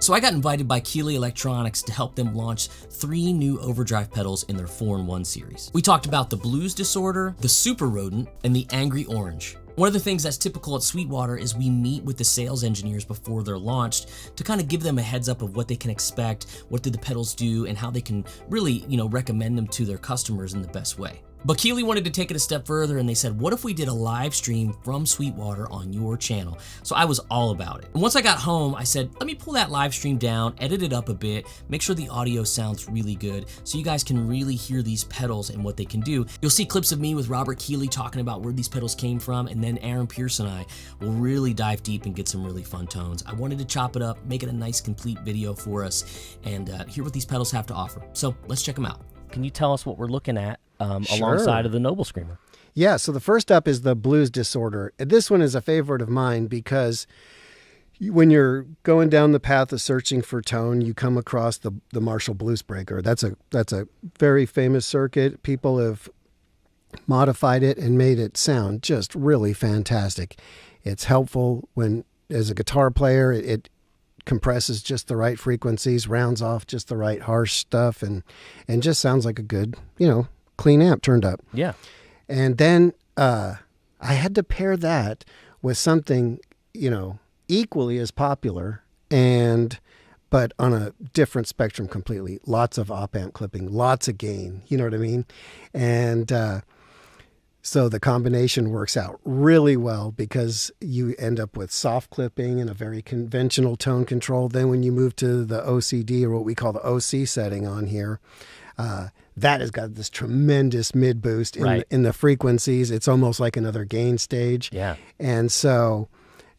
So I got invited by Keeley Electronics to help them launch 3 new overdrive pedals in their 4-in-1 series. We talked about the Blues Disorder, the Super Rodent, and the Angry Orange. One of the things that's typical at Sweetwater is we meet with the sales engineers before they're launched to kind of give them a heads up of what they can expect, what do the pedals do, and how they can really, recommend them to their customers in the best way. But Keeley wanted to take it a step further, and they said, what if we did a live stream from Sweetwater on your channel? So I was all about it. And once I got home, I said, let me pull that live stream down, edit it up a bit, make sure the audio sounds really good so you guys can really hear these pedals and what they can do. You'll see clips of me with Robert Keeley talking about where these pedals came from, and then Aaron Pierce and I will really dive deep and get some really fun tones. I wanted to chop it up, make it a nice complete video for us, and hear what these pedals have to offer. So let's check them out. Can you tell us what we're looking at alongside of the Nobel Screamer? Yeah, so the first up is the Blues Disorder. This one is a favorite of mine because when you're going down the path of searching for tone, you come across the Marshall Blues Breaker. That's a very famous circuit. People have modified it and made it sound just really fantastic. It's helpful when, as a guitar player, it compresses just the right frequencies, rounds off just the right harsh stuff, and just sounds like a good, clean amp turned up. Yeah. And then I had to pair that with something, equally as popular but on a different spectrum completely. Lots of op-amp clipping, lots of gain, you know what I mean? And so the combination works out really well because you end up with soft clipping and a very conventional tone control. Then when you move to the OCD, or what we call the OC setting on here, that has got this tremendous mid boost in the frequencies. It's almost like another gain stage. Yeah. And so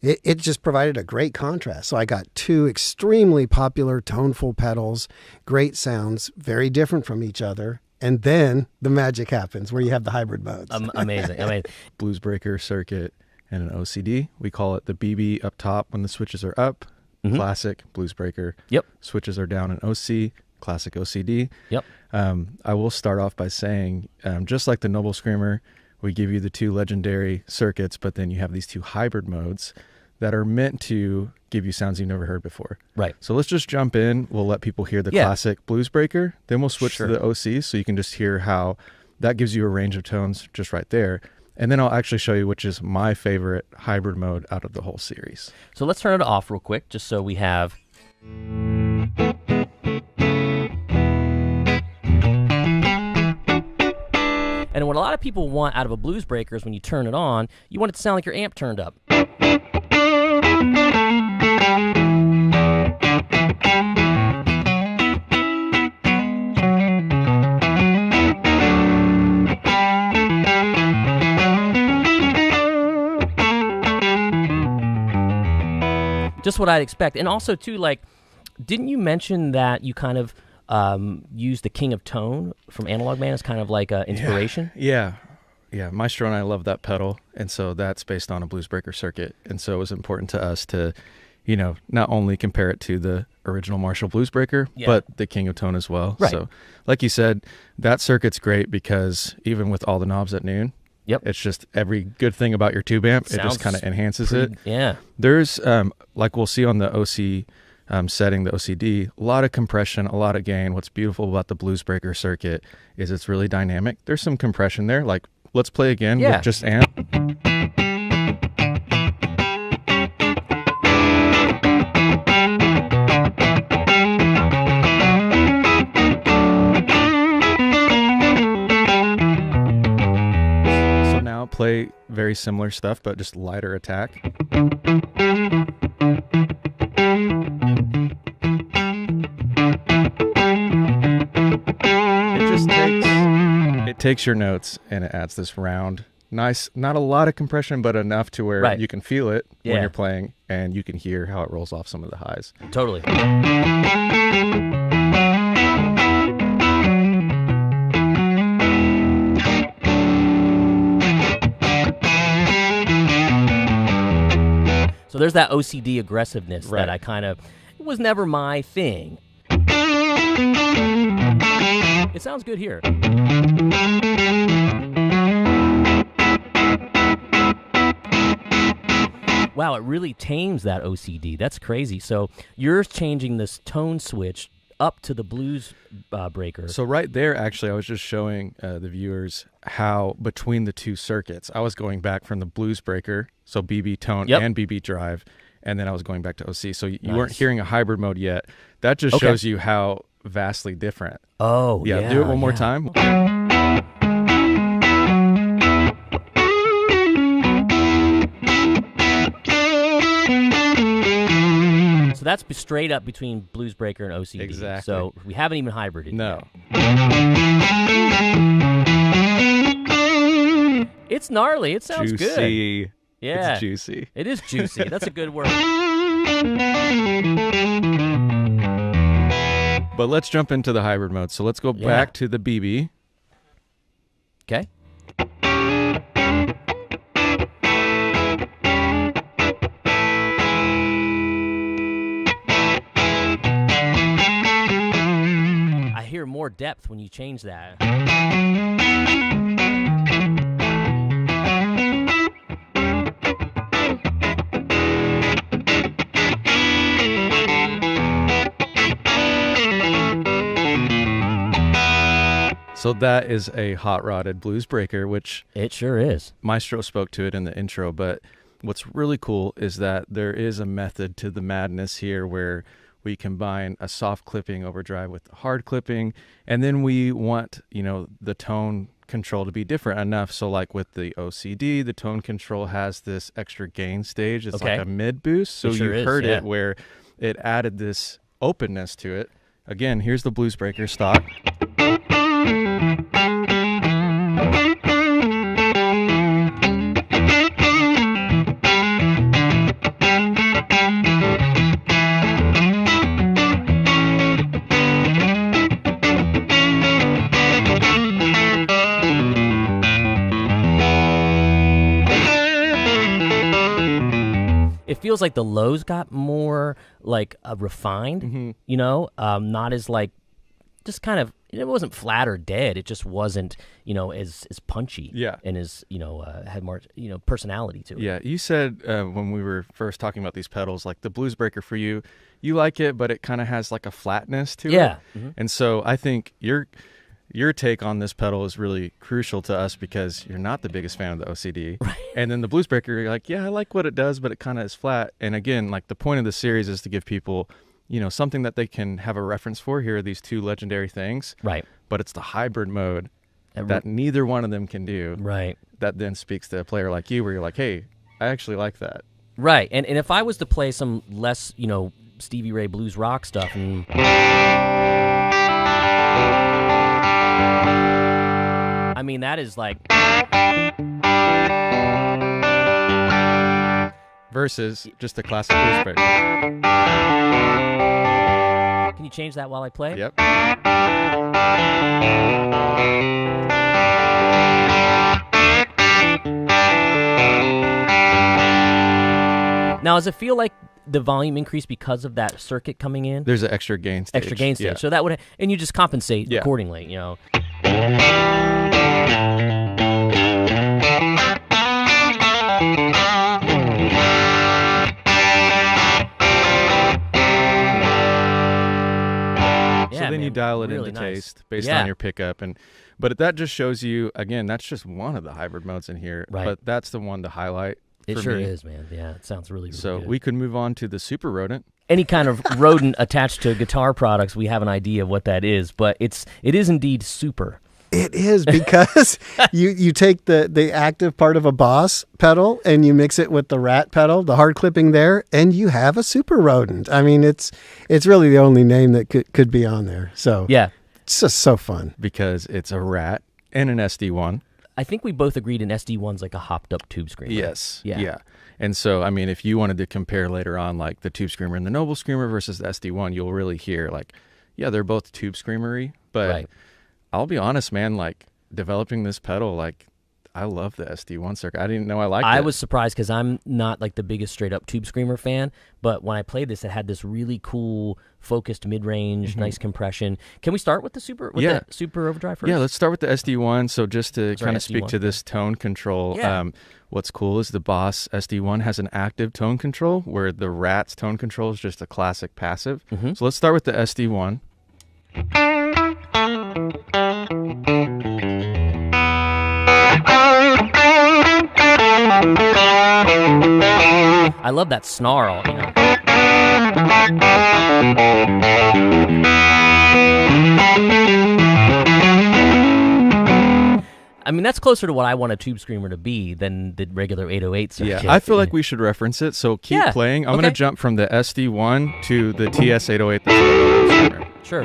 it just provided a great contrast. So I got 2 extremely popular toneful pedals, great sounds, very different from each other. And then the magic happens where you have the hybrid modes. Amazing. Blues breaker circuit and an OCD. We call it the BB up top when the switches are up. Mm-hmm. Classic blues breaker. Yep. Switches are down in OC. Classic OCD. Yep. I will start off by saying, just like the Nobel Screamer, we give you the 2 legendary circuits, but then you have these 2 hybrid modes that are meant to give you sounds you've never heard before. Right. So let's just jump in. We'll let people hear the classic blues breaker. Then we'll switch to the OC so you can just hear how that gives you a range of tones just right there. And then I'll actually show you which is my favorite hybrid mode out of the whole series. So let's turn it off real quick just so we have... And what a lot of people want out of a blues breaker is when you turn it on, you want it to sound like your amp turned up. Just what I'd expect. And also, too, didn't you mention that you kind of use the King of Tone from Analog Man as kind of like inspiration? Yeah. Maestro and I love that pedal, and so that's based on a blues breaker circuit. And so it was important to us to, not only compare it to the original Marshall blues breaker, but the King of Tone as well. Right. So, like you said, that circuit's great because even with all the knobs at noon, it's just every good thing about your tube amp. It just kind of enhances it. Yeah. There's like we'll see on the OC. Setting, the OCD, a lot of compression, a lot of gain. What's beautiful about the blues breaker circuit is it's really dynamic. There's some compression there. Like, let's play again with just amp. So now play very similar stuff, but just lighter attack. It takes your notes and it adds this round, nice, not a lot of compression, but enough to where you can feel it when you're playing, and you can hear how it rolls off some of the highs. Totally. So there's that OCD aggressiveness that I kind of, it was never my thing. It sounds good here. Wow, it really tames that OCD. That's crazy. So you're changing this tone switch up to the blues breaker. So right there, actually, I was just showing the viewers how between the two circuits, I was going back from the blues breaker, so BB tone and BB drive, and then I was going back to OC. So you weren't hearing a hybrid mode yet. That just shows you how vastly different. Oh, yeah. Do it one more time. So that's straight up between blues breaker and OCD. Exactly. So we haven't even hybrided. No. It's gnarly. It sounds juicy. Good. Yeah. It's juicy. It is juicy. That's a good word. But let's jump into the hybrid mode. So let's go back to the BB. Okay. I hear more depth when you change that. So that is a hot-rodded blues breaker, which it sure is. Maestro spoke to it in the intro, but what's really cool is that there is a method to the madness here where we combine a soft clipping overdrive with hard clipping, and then we want, the tone control to be different enough. So like with the OCD, the tone control has this extra gain stage. It's like a mid boost. So you heard it where it added this openness to it. Again, here's the blues breaker stock. It feels like the lows got more like refined, not as like just kind of, it wasn't flat or dead. It just wasn't, as punchy. Yeah. And as, had more, personality to it. Yeah. You said when we were first talking about these pedals, like the blues breaker for you, you like it, but it kind of has like a flatness to it. Yeah. Mm-hmm. And so I think your take on this pedal is really crucial to us because you're not the biggest fan of the OCD. Right. And then the blues breaker, you're like, yeah, I like what it does, but it kind of is flat. And again, like the point of the series is to give people, something that they can have a reference for. Here are these two legendary things. Right. But it's the hybrid mode that neither one of them can do. Right. That then speaks to a player like you where you're like, hey, I actually like that. Right. And if I was to play some less, Stevie Ray blues rock stuff and... I mean, that is like... Versus just a classic blues breaker. Can you change that while I play? Yep. Now, does it feel like the volume increased because of that circuit coming in? There's an extra gain stage. Extra gain stage. Yeah. So that would... And you just compensate accordingly, So then you dial it into taste based on your pickup, but that just shows you, again, that's just one of the hybrid modes in here, but that's the one to highlight. It sure is, man. Yeah, it sounds really, really good. So we could move on to the Super Rodent. Any kind of rodent attached to guitar products, we have an idea of what that is, but it is indeed super. It is because you take the active part of a Boss pedal and you mix it with the Rat pedal, the hard clipping there, and you have a Super Rodent. I mean, it's really the only name that could be on there. So yeah, it's just so fun because it's a Rat and an SD1. I think we both agreed an SD1's like a hopped up Tube Screamer. Yes. Yeah. And so, I mean, if you wanted to compare later on, like the Tube Screamer and the Nobel Screamer versus the SD1, you'll really hear like, yeah, they're both Tube Screamery, but I'll be honest, man, like developing this pedal, like I love the SD1 circuit. I didn't know I liked it. I was surprised because I'm not like the biggest straight up Tube Screamer fan, but when I played this, it had this really cool focused mid-range, nice compression. Can we start with the super overdrive first? Yeah, let's start with the SD1. So just to kind of speak to this tone control, what's cool is the Boss SD1 has an active tone control where the Rat's tone control is just a classic passive. So let's start with the SD1. I love that snarl, you know. I mean, that's closer to what I want a Tube Screamer to be than the regular 808 circuit. Yeah, I feel like we should reference it, so keep playing. I'm going to jump from the SD1 to the TS808. That's the Nobel Screamer. Sure.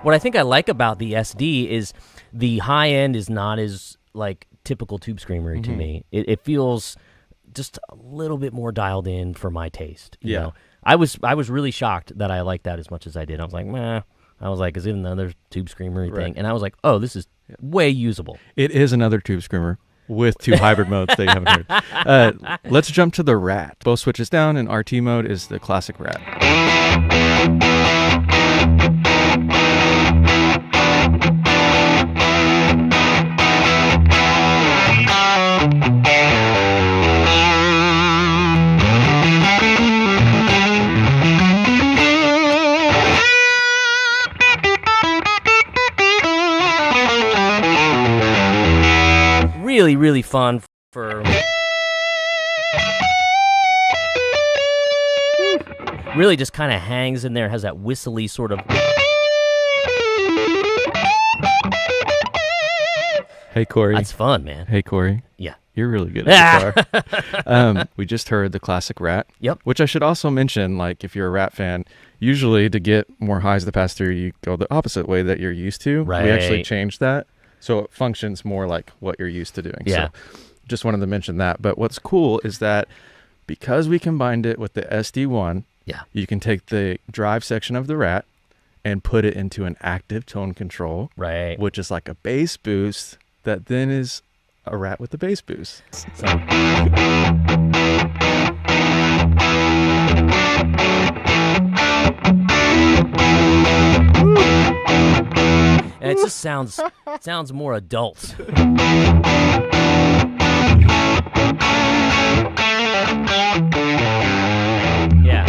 What I think I like about the SD is the high end is not as like typical Tube Screamer to me. It feels just a little bit more dialed in for my taste. You know? I was really shocked that I liked that as much as I did. I was like, meh. I was like, is it another Tube Screamer thing? And I was like, oh, this is way usable. It is another Tube Screamer with two hybrid modes that you haven't heard. Let's jump to the Rat. Both switches down, and RT mode is the classic Rat. Really, really fun for really just kind of hangs in there, has that whistly sort of. Hey, Corey. That's fun, man. Hey, Corey. Yeah. You're really good at guitar. We just heard the classic Rat. Yep. Which I should also mention, like, if you're a Rat fan, usually to get more highs to pass through, you go the opposite way that you're used to. Right. We actually changed that. So it functions more like what you're used to doing. Yeah. So just wanted to mention that. But what's cool is that because we combined it with the SD1, you can take the drive section of the Rat and put it into an active tone control, right? Which is like a bass boost that then is a Rat with the bass boost. So. And it just sounds more adult. Yeah.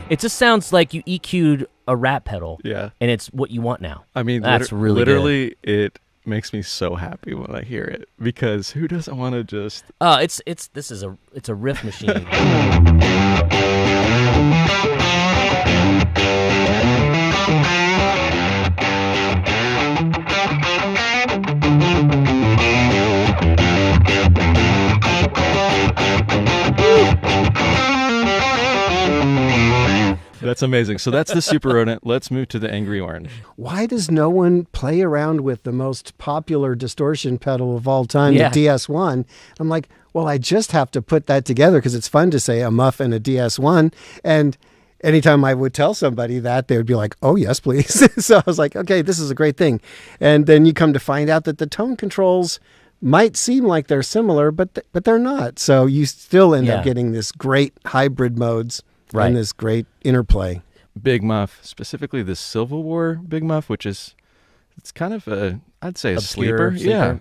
It just sounds like you EQ'd a Rat pedal. Yeah. And it's what you want now. I mean, that's really literally good. It makes me so happy when I hear it, because who doesn't want to just it's a riff machine. That's amazing. So that's the Super Rodent. Let's move to the Angry Orange. Why does no one play around with the most popular distortion pedal of all time, the DS1? I'm like, well, I just have to put that together because it's fun to say a muff and a DS1. And anytime I would tell somebody that, they would be like, oh, yes, please. So I was like, okay, this is a great thing. And then you come to find out that the tone controls might seem like they're similar, but they're not. So you still end up getting this great hybrid modes. Right. And this great interplay. Big muff, specifically the Civil War big muff, which is, it's kind of I'd say a sleeper. Yeah.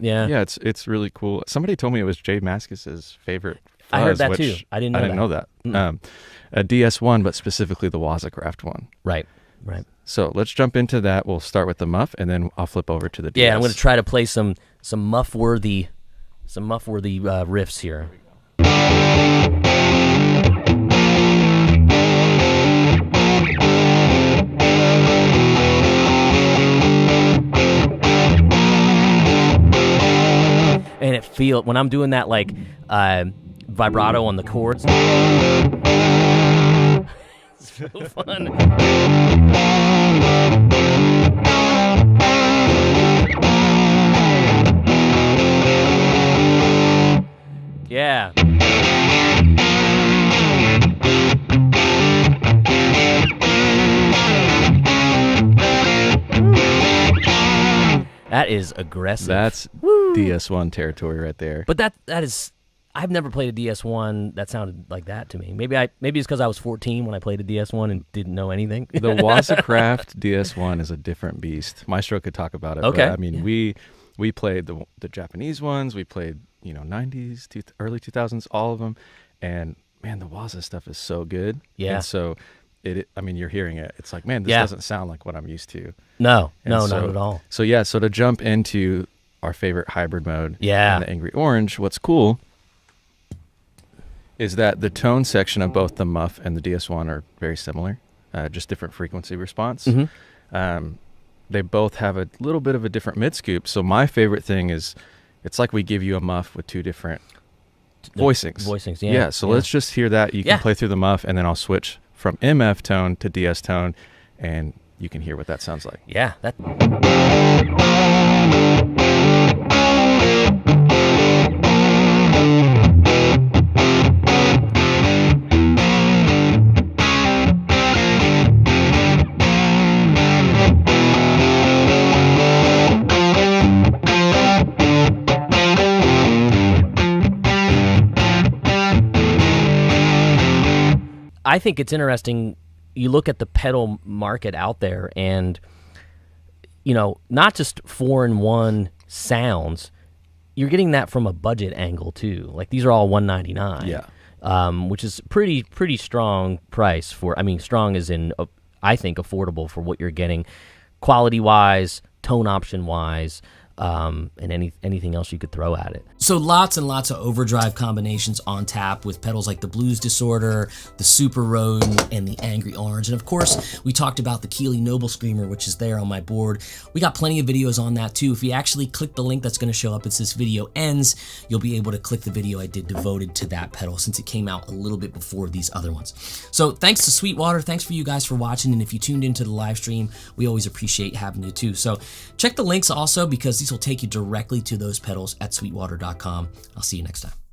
It's really cool. Somebody told me it was Jay Mascis's favorite fuzz, I heard that too. I didn't know that. A DS1, but specifically the Wazacraft one. Right. So let's jump into that. We'll start with the muff, and then I'll flip over to the DS. Yeah, I'm going to try to play some muff-worthy riffs here. feel when I'm doing that like vibrato on the chords. It's so fun. Yeah. That is aggressive. That's DS1 territory right there. But that is, I've never played a DS1 that sounded like that to me. Maybe it's because I was 14 when I played a DS1 and didn't know anything. The Wazacraft DS1 is a different beast. Maestro could talk about it. Okay. But, I mean, we played the Japanese ones. We played 90s, early 2000s, all of them. And man, the Waza stuff is so good. Yeah. And so I mean, you're hearing it. It's like, man, this doesn't sound like what I'm used to. No, not at all. So yeah, so to jump into our favorite hybrid mode, and the Angry Orange, what's cool is that the tone section of both the muff and the DS1 are very similar, just different frequency response. Mm-hmm. They both have a little bit of a different mid scoop. So my favorite thing is, it's like we give you a muff with two different voicings. Yeah. So let's just hear that. You can play through the muff, and then I'll switch from MF tone to DS tone, and you can hear what that sounds like. Yeah. I think it's interesting. You look at the pedal market out there, and not just 4-in-1 sounds. You're getting that from a budget angle too. Like these are all $199. Yeah. Which is pretty strong price for. I mean, strong as in I think affordable for what you're getting, quality wise, tone option wise. And anything else you could throw at it. So lots and lots of overdrive combinations on tap with pedals like the Blues Disorder, the Super Rodent, and the Angry Orange. And of course, we talked about the Keeley Nobel Screamer, which is there on my board. We got plenty of videos on that too. If you actually click the link that's going to show up as this video ends, you'll be able to click the video I did devoted to that pedal since it came out a little bit before these other ones. So thanks to Sweetwater. Thanks for you guys for watching. And if you tuned into the live stream, we always appreciate having you too. So check the links also, because these will take you directly to those pedals at sweetwater.com. I'll see you next time.